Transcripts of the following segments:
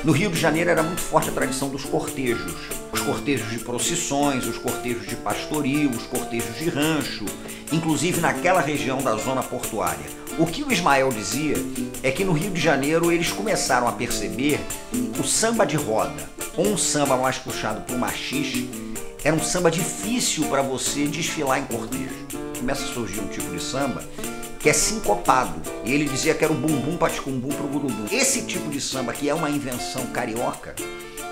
No Rio de Janeiro era muito forte a tradição dos cortejos. Os cortejos de procissões, os cortejos de pastorio, os cortejos de rancho, inclusive naquela região da zona portuária. O que o Ismael dizia é que no Rio de Janeiro eles começaram a perceber o samba de roda, ou um samba mais puxado para o machixe, era um samba difícil para você desfilar em cortejo. Começa a surgir um tipo de samba que é sincopado, e ele dizia que era o bumbum paticumbum pro gurubum. Esse tipo de samba, que é uma invenção carioca,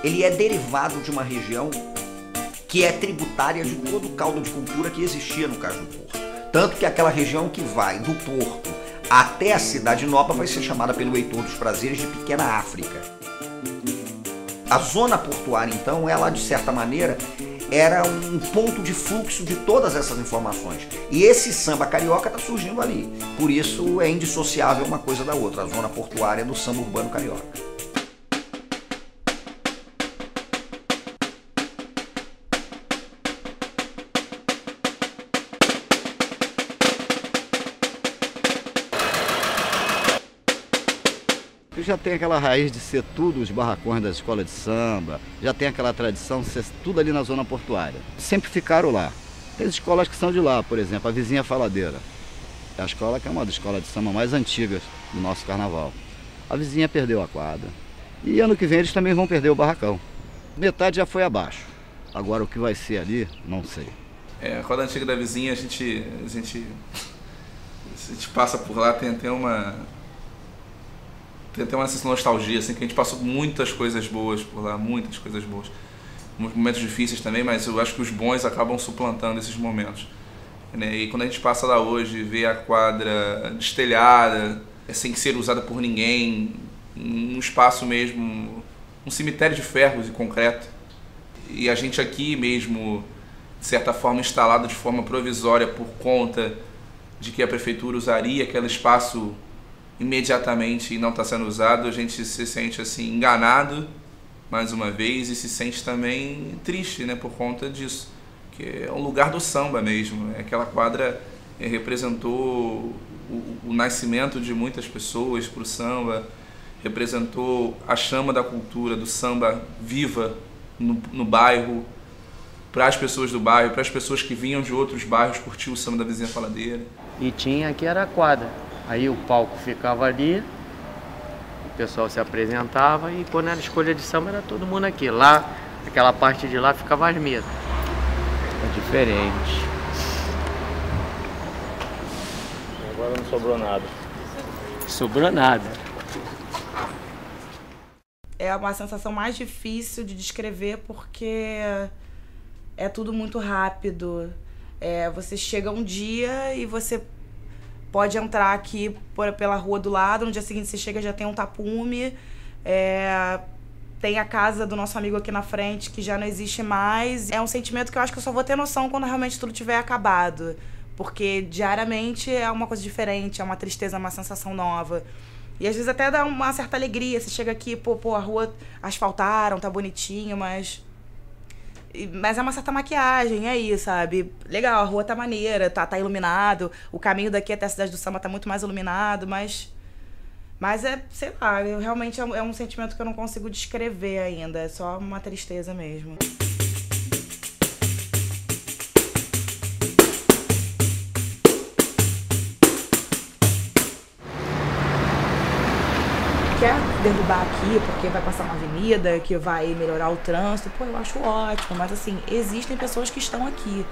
ele é derivado de uma região que é tributária de todo o caldo de cultura que existia no Caju Porto. Tanto que aquela região que vai do Porto até a Cidade Nova vai ser chamada pelo Heitor dos Prazeres de Pequena África. A zona portuária, então, ela, de certa maneira, era um ponto de fluxo de todas essas informações. E esse samba carioca está surgindo ali. Por isso é indissociável uma coisa da outra, a zona portuária do samba urbano carioca. Já tem aquela raiz de ser tudo os barracões das escolas de samba, já tem aquela tradição de ser tudo ali na zona portuária. Sempre ficaram lá. Tem escolas que são de lá, por exemplo, a Vizinha Faladeira. É a escola que é uma das escolas de samba mais antigas do nosso carnaval. A Vizinha perdeu a quadra. E ano que vem eles também vão perder o barracão. Metade já foi abaixo. Agora o que vai ser ali, não sei. A quadra antiga da Vizinha, a gente passa por lá, tem uma nostalgia, assim, que a gente passou muitas coisas boas por lá, muitas coisas boas. Momentos difíceis também, mas eu acho que os bons acabam suplantando esses momentos. Né? E quando a gente passa lá hoje, vê a quadra destelhada, sem ser usada por ninguém, um espaço mesmo, um cemitério de ferros e concreto. E a gente aqui mesmo, de certa forma, instalado de forma provisória por conta de que a prefeitura usaria aquele espaço imediatamente e não está sendo usado, a gente se sente assim enganado mais uma vez e se sente também triste, né, por conta disso, que é um lugar do samba mesmo. Aquela quadra representou o nascimento de muitas pessoas para o samba, representou a chama da cultura do samba viva no bairro, para as pessoas do bairro, para as pessoas que vinham de outros bairros curtir o samba da Vizinha Faladeira. E tinha aqui era a quadra. Aí o palco ficava ali, o pessoal se apresentava e quando era escolha de samba era todo mundo aqui. Lá, aquela parte de lá ficava as mesas. É diferente. Agora não sobrou nada. Sobrou nada. É uma sensação mais difícil de descrever porque é tudo muito rápido. Você chega um dia e você pode entrar aqui pela rua do lado, no dia seguinte você chega já tem um tapume, tem a casa do nosso amigo aqui na frente que já não existe mais. É um sentimento que eu acho que eu só vou ter noção quando realmente tudo tiver acabado, porque diariamente é uma coisa diferente, é uma tristeza, uma sensação nova. E às vezes até dá uma certa alegria, você chega aqui, pô, a rua asfaltaram, tá bonitinho, mas é uma certa maquiagem, é isso, sabe? Legal, a rua tá maneira, tá iluminado, o caminho daqui até a Cidade do Samba tá muito mais iluminado, mas sei lá, realmente é um sentimento que eu não consigo descrever ainda, é só uma tristeza mesmo. Quer derrubar aqui porque vai passar uma avenida, que vai melhorar o trânsito, pô, eu acho ótimo, mas assim, existem pessoas que estão aqui.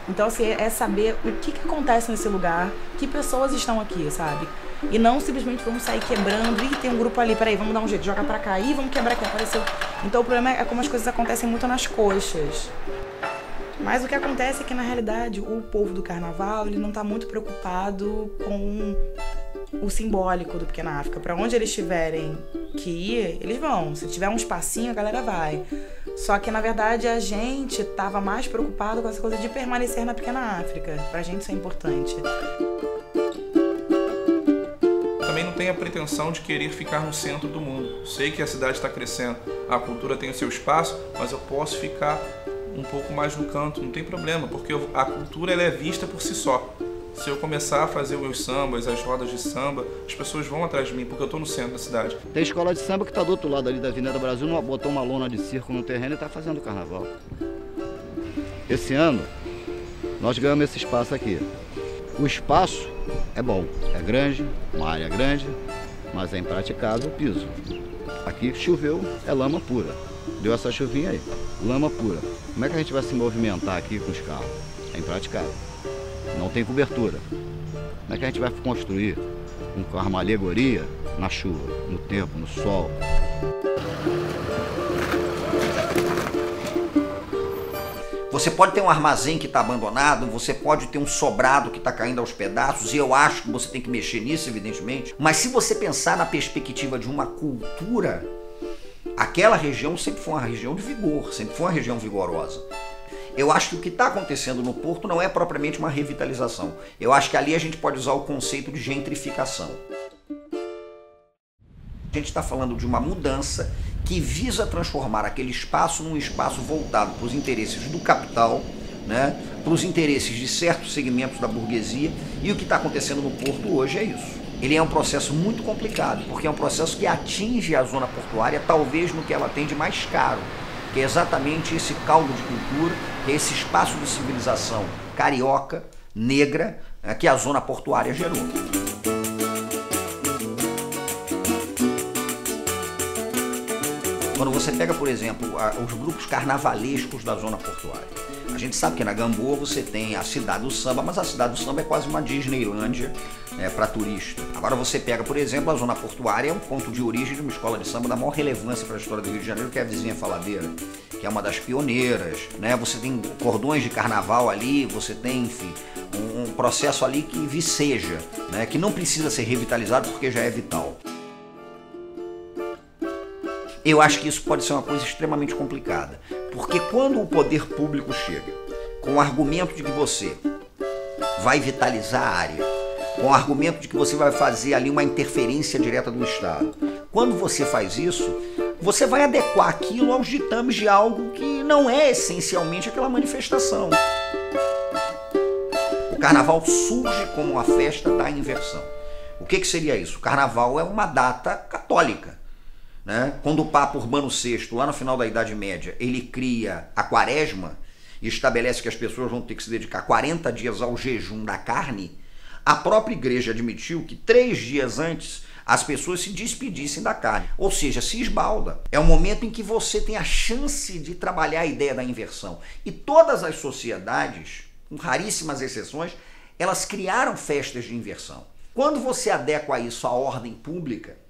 Então, assim, é saber o que acontece nesse lugar, que pessoas estão aqui, sabe? E não simplesmente vamos sair quebrando, e tem um grupo ali, peraí, vamos dar um jeito, joga pra cá, e vamos quebrar aqui, apareceu. Então o problema é como as coisas acontecem muito nas coxas. Mas o que acontece é que, na realidade, o povo do carnaval, ele não tá muito preocupado com o simbólico do Pequena África. Pra onde eles tiverem que ir, eles vão. Se tiver um espacinho, a galera vai. Só que, na verdade, a gente tava mais preocupado com essa coisa de permanecer na Pequena África. Pra gente isso é importante. Também não tenho a pretensão de querer ficar no centro do mundo. Sei que a cidade está crescendo, a cultura tem o seu espaço, mas eu posso ficar um pouco mais no canto, não tem problema, porque a cultura ela é vista por si só. Se eu começar a fazer os meus sambas, as rodas de samba, as pessoas vão atrás de mim, porque eu estou no centro da cidade. Tem escola de samba que está do outro lado ali da Avenida Brasil, botou uma lona de circo no terreno e está fazendo carnaval. Esse ano, nós ganhamos esse espaço aqui. O espaço é bom, é grande, uma área grande, mas é impraticável o piso. Aqui choveu, é lama pura. Deu essa chuvinha aí, lama pura. Como é que a gente vai se movimentar aqui com os carros? É impraticável. Não tem cobertura. Como é que a gente vai construir uma alegoria na chuva, no tempo, no sol? Você pode ter um armazém que está abandonado, você pode ter um sobrado que está caindo aos pedaços, e eu acho que você tem que mexer nisso, evidentemente. Mas se você pensar na perspectiva de uma cultura, aquela região sempre foi uma região de vigor, sempre foi uma região vigorosa. Eu acho que o que está acontecendo no Porto não é propriamente uma revitalização. Eu acho que ali a gente pode usar o conceito de gentrificação. A gente está falando de uma mudança que visa transformar aquele espaço num espaço voltado para os interesses do capital, né, para os interesses de certos segmentos da burguesia, e o que está acontecendo no Porto hoje é isso. Ele é um processo muito complicado, porque é um processo que atinge a zona portuária, talvez no que ela tem de mais caro, que é exatamente esse caldo de cultura, que é esse espaço de civilização carioca, negra, que a zona portuária gerou. Quando você pega, por exemplo, os grupos carnavalescos da zona portuária, a gente sabe que na Gamboa você tem a cidade do samba, mas a cidade do samba é quase uma Disneylândia para turista. Agora você pega, por exemplo, a zona portuária, é um ponto de origem de uma escola de samba da maior relevância para a história do Rio de Janeiro, que é a Vizinha Faladeira, que é uma das pioneiras, né? Você tem cordões de carnaval ali, você tem, enfim, um processo ali que viceja, né? Que não precisa ser revitalizado porque já é vital. Eu acho que isso pode ser uma coisa extremamente complicada, porque quando o poder público chega com o argumento de que você vai vitalizar a área, com o argumento de que você vai fazer ali uma interferência direta do Estado, quando você faz isso, você vai adequar aquilo aos ditames de algo que não é essencialmente aquela manifestação. O carnaval surge como uma festa da inversão. O que seria isso? O carnaval é uma data católica. Né? Quando o Papa Urbano VI, lá no final da Idade Média, ele cria a quaresma e estabelece que as pessoas vão ter que se dedicar 40 dias ao jejum da carne, a própria igreja admitiu que 3 dias antes as pessoas se despedissem da carne, ou seja, se esbalda. É o momento em que você tem a chance de trabalhar a ideia da inversão. E todas as sociedades, com raríssimas exceções, elas criaram festas de inversão. Quando você adequa isso à ordem pública,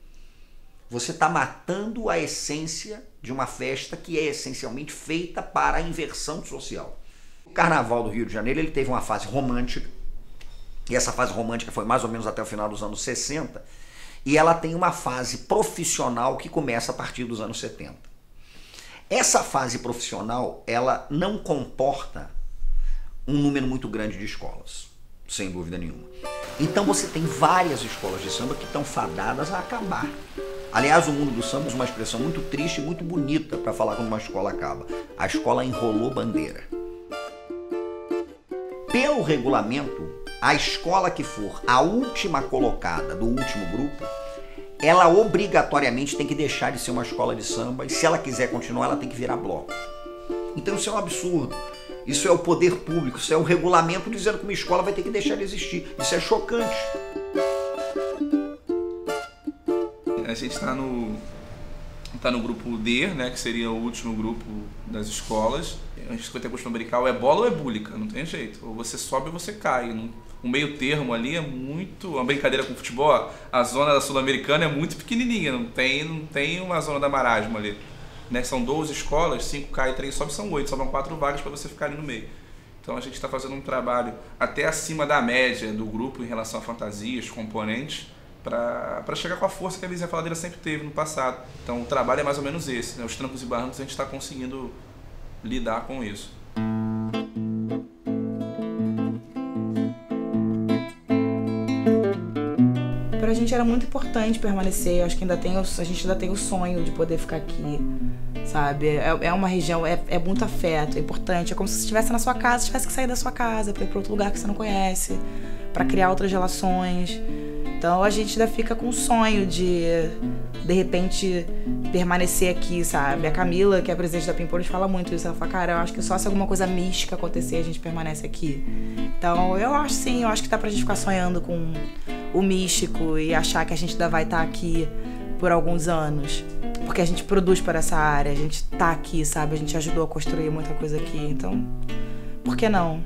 você está matando a essência de uma festa que é essencialmente feita para a inversão social. O Carnaval do Rio de Janeiro ele teve uma fase romântica, e essa fase romântica foi mais ou menos até o final dos anos 60, e ela tem uma fase profissional que começa a partir dos anos 70. Essa fase profissional, ela não comporta um número muito grande de escolas, sem dúvida nenhuma. Então você tem várias escolas de samba que estão fadadas a acabar. Aliás, o mundo do samba usa uma expressão muito triste e muito bonita para falar quando uma escola acaba. A escola enrolou bandeira. Pelo regulamento, a escola que for a última colocada do último grupo, ela obrigatoriamente tem que deixar de ser uma escola de samba, e se ela quiser continuar, ela tem que virar bloco. Então isso é um absurdo. Isso é o poder público, isso é o regulamento dizendo que uma escola vai ter que deixar de existir. Isso é chocante. A gente está no grupo D, né, que seria o último grupo das escolas. A gente tem costume brincar, ou é bola ou é búlica, não tem jeito. Ou você sobe ou você cai. O meio termo ali é muito... Uma brincadeira com futebol, a zona da Sul-Americana é muito pequenininha, não tem uma zona da marasmo ali. Né? São 12 escolas, 5 cai, 3 sobe, são 8, sobram 4 vagas para você ficar ali no meio. Então a gente está fazendo um trabalho até acima da média do grupo em relação a fantasias, componentes, para chegar com a força que a Vizinha Faladeira sempre teve no passado. Então o trabalho é mais ou menos esse, né? Os trancos e barrancos a gente está conseguindo lidar com isso. Pra gente era muito importante permanecer, eu acho que a gente ainda tem o sonho de poder ficar aqui, sabe? É uma região, é muito afeto, é importante, é como se você estivesse na sua casa, tivesse que sair da sua casa para ir para outro lugar que você não conhece, para criar outras relações. Então a gente ainda fica com o sonho de repente, permanecer aqui, sabe? A Camila, que é a presidente da Pimpolhos, fala muito isso. Ela fala, cara, eu acho que só se alguma coisa mística acontecer, a gente permanece aqui. Então, eu acho sim, eu acho que dá pra gente ficar sonhando com o místico e achar que a gente ainda vai estar aqui por alguns anos. Porque a gente produz para essa área, a gente tá aqui, sabe? A gente ajudou a construir muita coisa aqui. Então, por que não?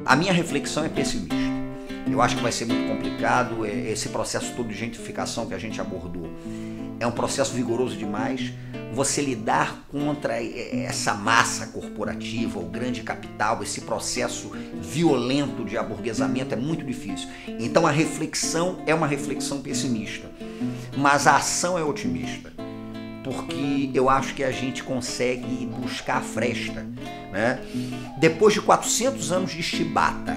A minha reflexão é pessimista. Eu acho que vai ser muito complicado. Esse processo todo de gentrificação que a gente abordou é um processo vigoroso demais. Você lidar contra essa massa corporativa, o grande capital, esse processo violento de aburguesamento é muito difícil. Então a reflexão é uma reflexão pessimista, mas a ação é otimista, porque eu acho que a gente consegue buscar a fresta, né? Depois de 400 anos de chibata,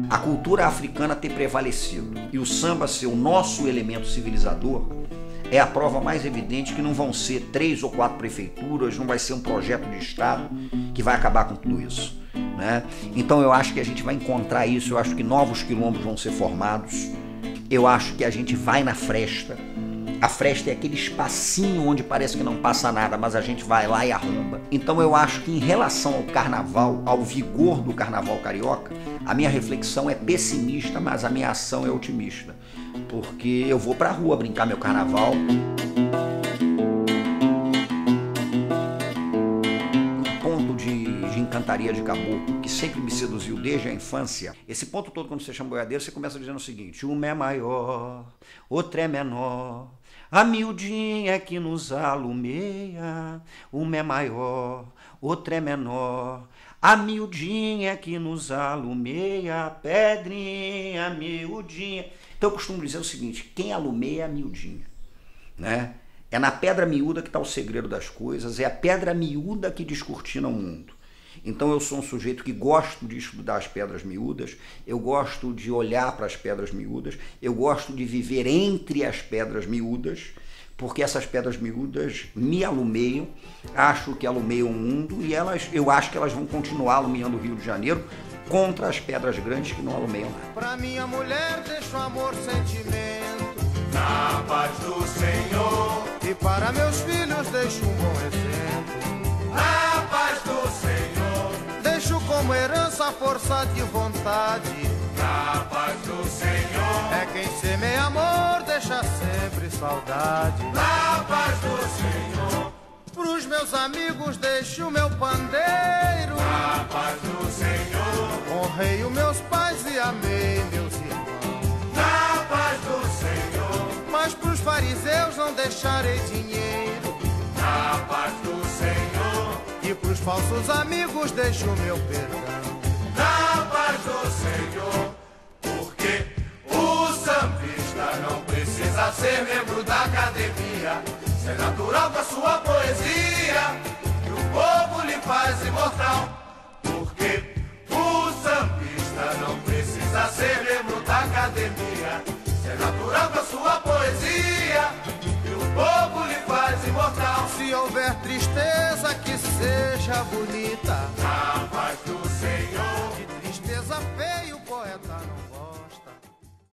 a cultura africana ter prevalecido e o samba ser o nosso elemento civilizador, é a prova mais evidente que não vão ser 3 ou 4 prefeituras, não vai ser um projeto de Estado que vai acabar com tudo isso, né? Então eu acho que a gente vai encontrar isso, eu acho que novos quilombos vão ser formados, eu acho que a gente vai na fresta. A fresta é aquele espacinho onde parece que não passa nada, mas a gente vai lá e arromba. Então eu acho que em relação ao carnaval, ao vigor do carnaval carioca, a minha reflexão é pessimista, mas a minha ação é otimista. Porque eu vou pra rua brincar meu carnaval. Um ponto de encantaria de caboclo, que sempre me seduziu desde a infância. Esse ponto todo, quando você chama boiadeiro, você começa dizendo o seguinte: uma é maior, outra é menor, a miudinha que nos alumeia. Uma é maior, outra é menor, a miudinha que nos alumeia, pedrinha miudinha. Então eu costumo dizer o seguinte: quem alumeia é a miudinha, né? É na pedra miúda que está o segredo das coisas, é a pedra miúda que descortina o mundo. Então eu sou um sujeito que gosto de estudar as pedras miúdas, eu gosto de olhar para as pedras miúdas, eu gosto de viver entre as pedras miúdas, porque essas pedras miúdas me alumeiam, acho que alumeiam o mundo e eu acho que elas vão continuar alumiando o Rio de Janeiro contra as pedras grandes que não alumeiam nada. Pra minha mulher deixo amor, sentimento, na paz do Senhor. E para meus filhos deixo um bom exemplo, na paz do Senhor. Deixo como herança a força de vontade, na paz do Senhor. É quem semeia amor, deixa sempre saudade, na paz do Senhor. Pros meus amigos deixo o meu pandeiro, na paz do Senhor. Honrei os meus pais e amei meus irmãos, na paz do Senhor. Mas pros fariseus não deixarei dinheiro, na paz do Senhor. E pros falsos amigos deixo o meu perdão, na paz do Senhor. Porque o sambista não precisa ser membro da academia, é natural com a sua poesia, que o povo lhe faz imortal. Porque o sambista não precisa ser membro da academia, é natural com a sua poesia, que o povo lhe faz imortal. Se houver tristeza, que seja bonita,